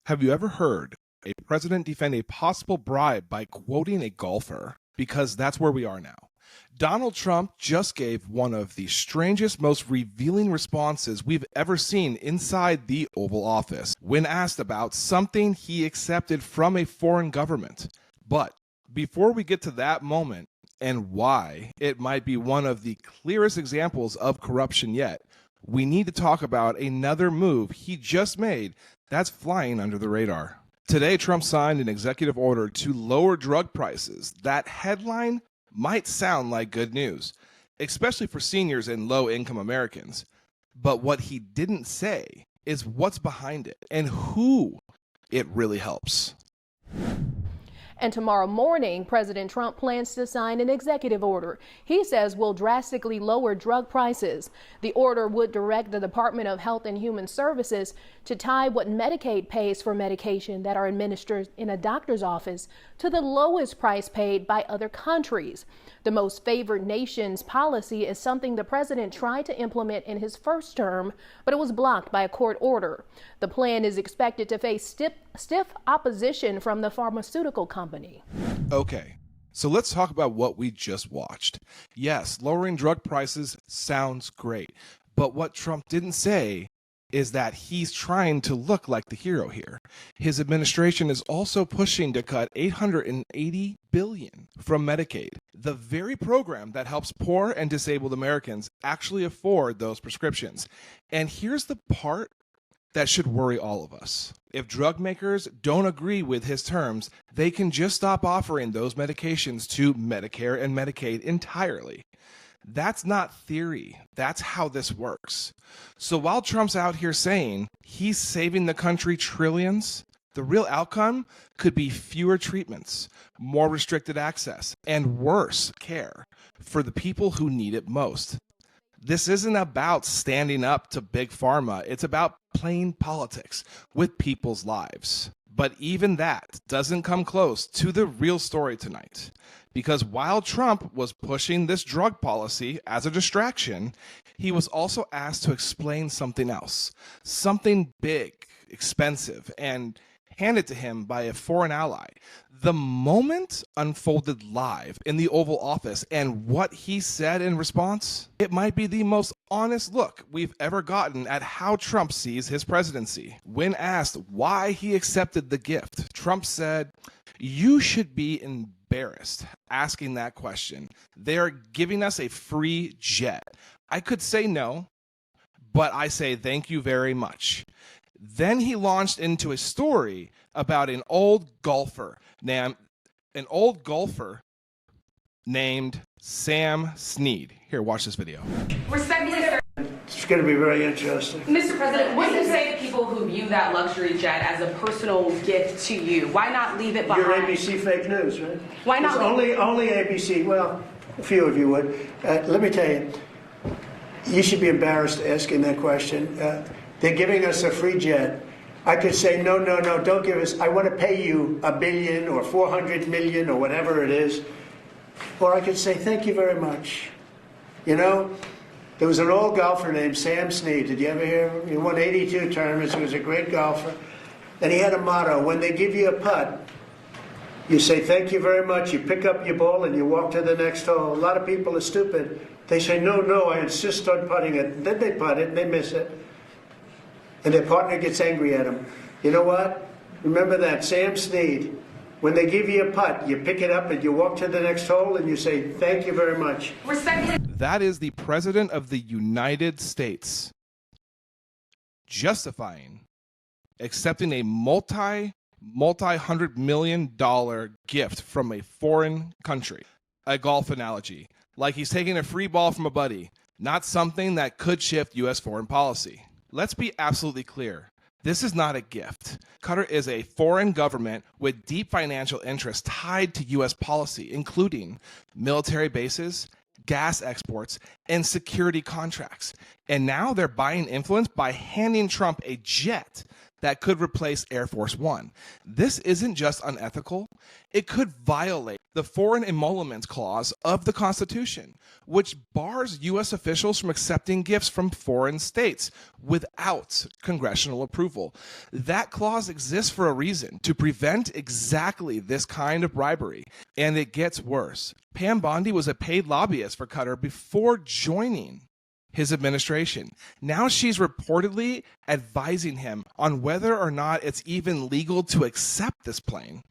Have you ever heard a president defend a possible bribe by quoting a golfer? Because that's where we are now. Donald Trump just gave one of the strangest, most revealing responses we've ever seen inside the Oval Office when asked about something he accepted from a foreign government. But before we get to that moment and why it might be one of the clearest examples of corruption yet, we need to talk about another move he just made that's flying under the radar. Today, Trump signed an executive order to lower drug prices. That headline might sound like good news, especially for seniors and low-income Americans. But what he didn't say is what's behind it and who it really helps. And tomorrow morning, President Trump plans to sign an executive order he says will drastically lower drug prices. The order would direct the Department of Health and Human Services to tie what Medicaid pays for medication that are administered in a doctor's office to the lowest price paid by other countries. The most favored nation's policy is something the president tried to implement in his first term, but it was blocked by a court order. The plan is expected to face stiff opposition from the pharmaceutical company. Okay, so let's talk about what we just watched. Yes, lowering drug prices sounds great, but what Trump didn't say is that he's trying to look like the hero here. His administration is also pushing to cut $880 billion from Medicaid, the very program that helps poor and disabled Americans actually afford those prescriptions. And here's the part that should worry all of us. If drug makers don't agree with his terms, they can just stop offering those medications to Medicare and Medicaid entirely. That's not theory. That's how this works. So while Trump's out here saying he's saving the country trillions, the real outcome could be fewer treatments, more restricted access, and worse care for the people who need it most. This isn't about standing up to big pharma. It's about playing politics with people's lives. But even that doesn't come close to the real story tonight. Because while Trump was pushing this drug policy as a distraction, he was also asked to explain something else, something big, expensive, and handed to him by a foreign ally. The moment unfolded live in the Oval Office, and what he said in response, it might be the most honest look we've ever gotten at how Trump sees his presidency. When asked why he accepted the gift, Trump said, "You should be embarrassed asking that question. They're giving us a free jet. I could say no, but I say thank you very much." Then he launched into a story about an old golfer named Sam Snead. Here, watch this video. Respectfully, sir. It's going to be very interesting. Mr. President, what do you say to people who view that luxury jet as a personal gift to you? Why not leave it behind? You're ABC fake news, right? Why not? Only ABC. Well, a few of you would. Let me tell you, you should be embarrassed asking that question. They're giving us a free jet. I could say, no, don't give us. I want to pay you $1 billion or 400 million or whatever it is. Or I could say, thank you very much. You know, there was an old golfer named Sam Snead. Did you ever hear of him? He won 82 tournaments. He was a great golfer. And he had a motto: when they give you a putt, you say, thank you very much. You pick up your ball and you walk to the next hole. A lot of people are stupid. They say, no, I insist on putting it. Then they putt it and they miss it. And their partner gets angry at them. You know what? Remember that, Sam Snead. When they give you a putt, you pick it up and you walk to the next hole and you say, thank you very much. That is the President of the United States justifying accepting a multi-hundred million dollar gift from a foreign country. A golf analogy, like he's taking a free ball from a buddy, not something that could shift U.S. foreign policy. Let's be absolutely clear. This is not a gift. Qatar is a foreign government with deep financial interests tied to U.S. policy, including military bases, gas exports, and security contracts. And now they're buying influence by handing Trump a jet that could replace Air Force One. This isn't just unethical, it could violate the Foreign Emoluments Clause of the Constitution, which bars U.S. officials from accepting gifts from foreign states without congressional approval. That clause exists for a reason, to prevent exactly this kind of bribery. And it gets worse. Pam Bondi was a paid lobbyist for Qatar before joining his administration. Now she's reportedly advising him on whether or not it's even legal to accept this plane.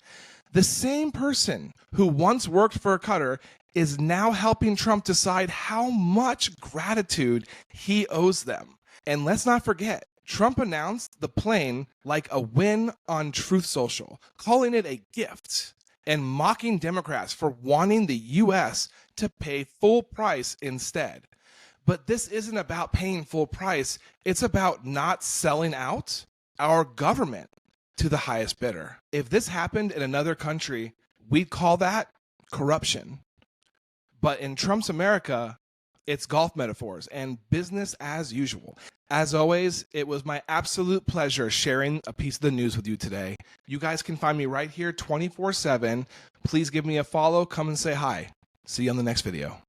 The same person who once worked for Qatar is now helping Trump decide how much gratitude he owes them. And let's not forget, Trump announced the plane like a win on Truth Social, calling it a gift and mocking Democrats for wanting the U.S. to pay full price instead. But this isn't about paying full price. It's about not selling out our government to the highest bidder. If this happened in another country, we'd call that corruption. But in Trump's America, it's golf metaphors and business as usual. As always, it was my absolute pleasure sharing a piece of the news with you today. You guys can find me right here 24/7. Please give me a follow. Come and say hi. See you on the next video.